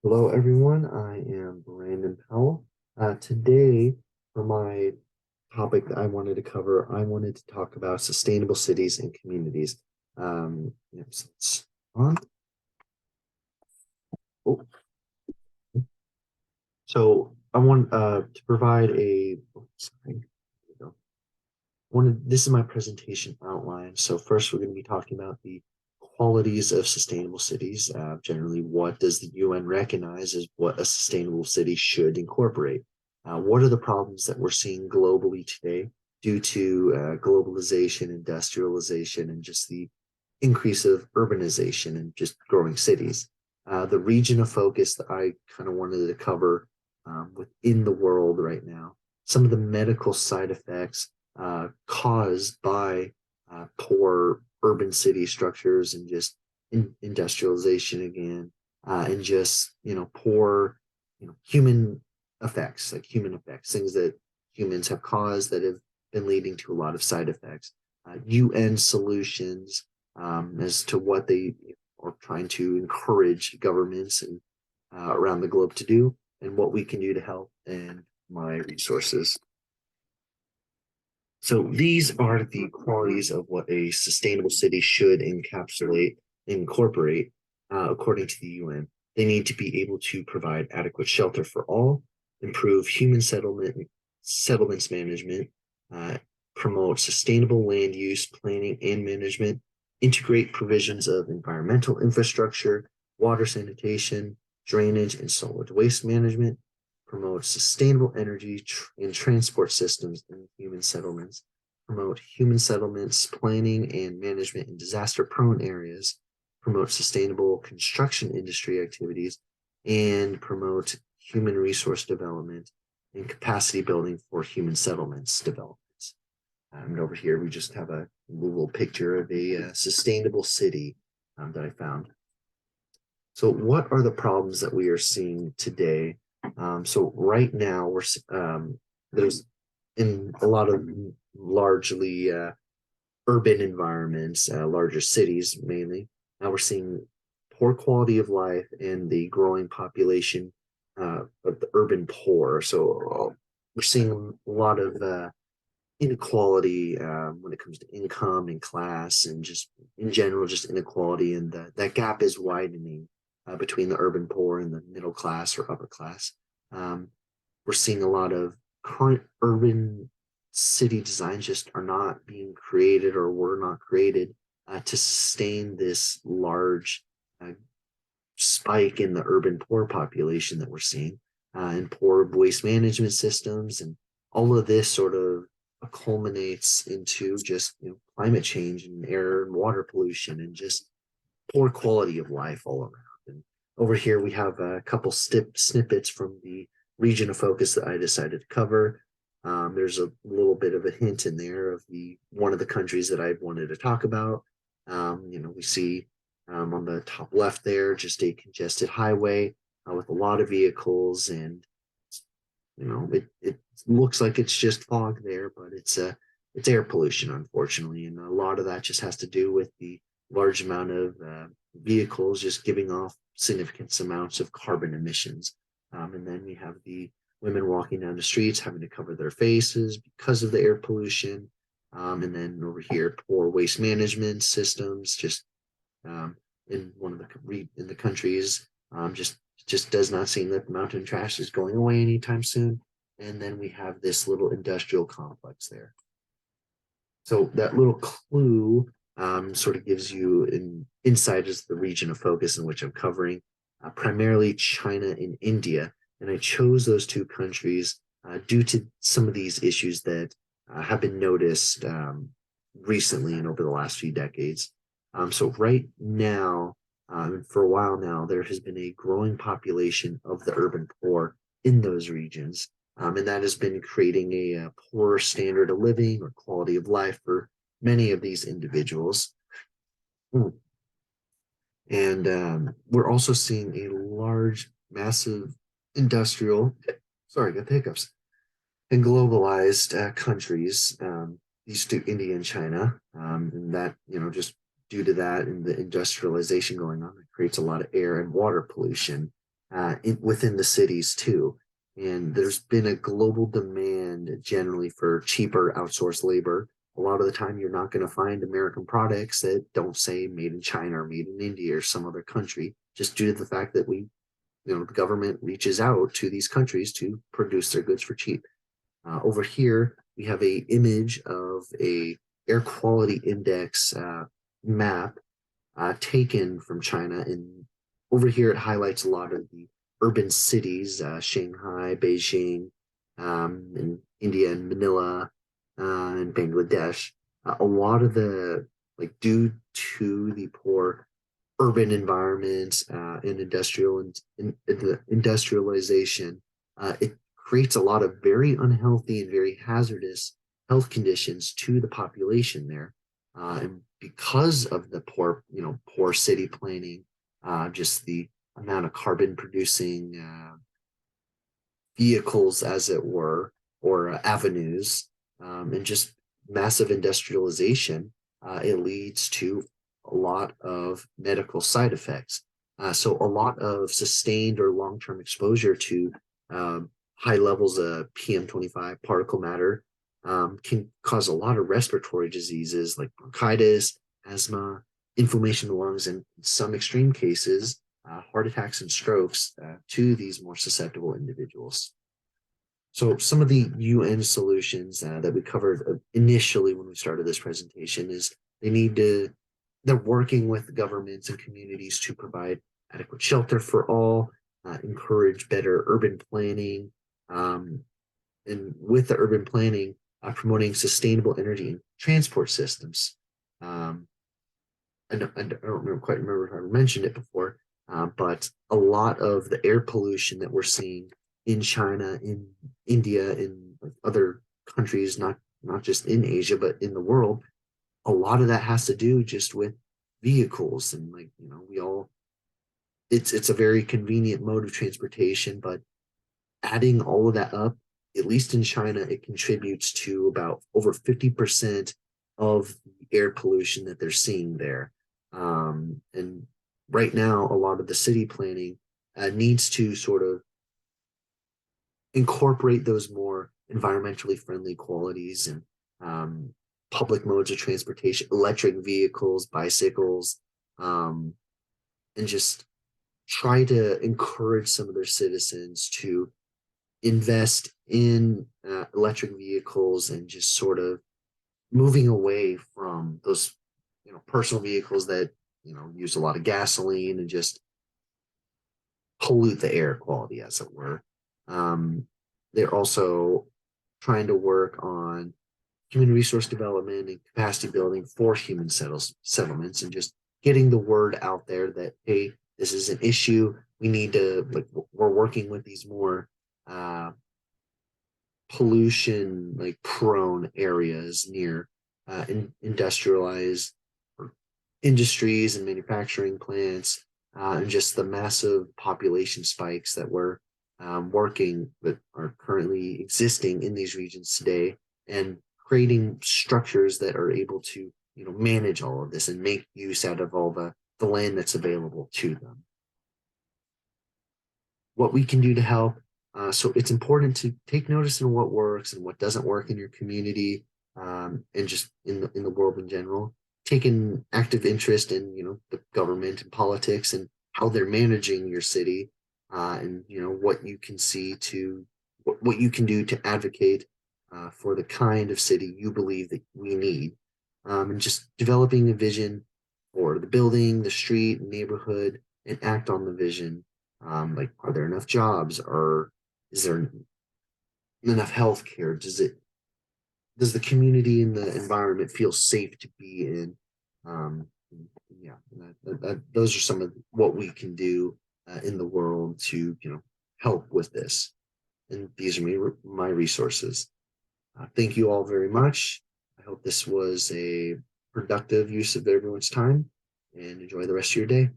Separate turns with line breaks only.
Hello, everyone. I am Brandon Powell. Today, for my topic that I wanted to cover, I wanted to talk about sustainable cities and communities. So it's on. Oh, so I want to provide a. Sorry, there we go. This is my presentation outline. So first, we're going to be talking about the qualities of sustainable cities. Generally, what does the UN recognize as what a sustainable city should incorporate? What are the problems that we're seeing globally today due to globalization, industrialization, and just the increase of urbanization and just growing cities? The region of focus that I kind of wanted to cover within the world right now, some of the medical side effects caused by poor urban city structures and just industrialization again, and just poor human effects, like human effects, things that humans have caused that have been leading to a lot of side effects. UN solutions as to what they are trying to encourage governments and around the globe to do, and what we can do to help, and my resources. So these are the qualities of what a sustainable city should encapsulate, incorporate, according to the UN. They need to be able to provide adequate shelter for all, improve human settlements management, uh, promote sustainable land use planning and management, integrate provisions of environmental infrastructure, water sanitation, drainage, and solid waste management, promote sustainable energy and transport systems in human settlements, promote human settlements planning and management in disaster prone areas, promote sustainable construction industry activities, and promote human resource development and capacity building for human settlements developments. And over here, we just have a little picture of a sustainable city that I found. So, what are the problems that we are seeing today? So, right now, there's in a lot of largely urban environments, larger cities mainly. Now we're seeing poor quality of life and the growing population of the urban poor. So we're seeing a lot of inequality when it comes to income and class, and just in general, just inequality, and that gap is widening between the urban poor and the middle class or upper class. Um, we're seeing a lot of current urban city designs just are not being created or were not created to sustain this large uh, spike in the urban poor population that we're seeing, and poor waste management systems, and all of this sort of culminates into just climate change and air and water pollution and just poor quality of life all around. And over here we have a couple snippets from the region of focus that I decided to cover. There's a little bit of a hint in there of the one of the countries that I wanted to talk about. We see on the top left there just a congested highway with a lot of vehicles, and it looks like it's just fog there, but it's air pollution, unfortunately, and a lot of that just has to do with the large amount of vehicles just giving off significant amounts of carbon emissions. And then we have the women walking down the streets having to cover their faces because of the air pollution. And then over here, poor waste management systems, just um, in one of the countries, just does not seem that the mountain trash is going away anytime soon. And then we have this little industrial complex there. So that little clue sort of gives you an insight as to the region of focus in which I'm covering, primarily China and India. And I chose those two countries due to some of these issues that have been noticed recently and over the last few decades. So right now, for a while now, there has been a growing population of the urban poor in those regions. And that has been creating a poor standard of living or quality of life for many of these individuals. Hmm. And we're also seeing a large, massive industrial, sorry, got the hiccups, and globalized countries, these two, India and China, and that, just due to that and the industrialization going on, it creates a lot of air and water pollution. within the cities too. And there's been a global demand generally for cheaper outsourced labor. A lot of the time, you're not going to find American products that don't say made in China or made in India or some other country, just due to the fact that the government reaches out to these countries to produce their goods for cheap. Over here, we have a image of a air quality index map taken from China. And over here, it highlights a lot of the urban cities, Shanghai, Beijing, in India and Manila, and Bangladesh. A lot of due to the poor urban environments and the industrialization, it creates a lot of very unhealthy and very hazardous health conditions to the population there. And because of the poor city planning, just the amount of carbon producing vehicles, as it were, or avenues, and just massive industrialization, it leads to a lot of medical side effects. So a lot of sustained or long-term exposure to high levels of PM25 particle matter can cause a lot of respiratory diseases like bronchitis, asthma, inflammation of the lungs, and in some extreme cases, heart attacks and strokes to these more susceptible individuals. So some of the UN solutions that we covered initially when we started this presentation is they're working with governments and communities to provide adequate shelter for all, encourage better urban planning, and with the urban planning, promoting sustainable energy and transport systems. I don't quite remember if I mentioned it before, but a lot of the air pollution that we're seeing in China, in India, in other countries, not just in Asia, but in the world, a lot of that has to do just with vehicles. And it's a very convenient mode of transportation, but adding all of that up, at least in China, it contributes to about over 50% of the air pollution that they're seeing there. And right now, a lot of the city planning needs to sort of incorporate those more environmentally friendly qualities and public modes of transportation, electric vehicles, bicycles, and just try to encourage some of their citizens to invest in electric vehicles and just sort of moving away from those personal vehicles that use a lot of gasoline and just pollute the air quality, as it were. They're also trying to work on human resource development and capacity building for human settlements, and just getting the word out there that, hey, this is an issue. We need to, we're working with these more pollution prone areas near industrialized industries and manufacturing plants, and just the massive population spikes that we're that are currently existing in these regions today, and creating structures that are able to manage all of this and make use out of all the land that's available to them. What we can do to help. So it's important to take notice of what works and what doesn't work in your community, and just in the world in general. Take an active interest in the government and politics and how they're managing your city, and what you can what you can do to advocate for the kind of city you believe that we need, and just developing a vision for the building, the street, neighborhood, and act on the vision. Are there enough jobs, or is there enough health care? Does the community and the environment feel safe to be in? Yeah, those are some of what we can do in the world to help with this. And these are my resources. Thank you all very much. I hope this was a productive use of everyone's time, and enjoy the rest of your day.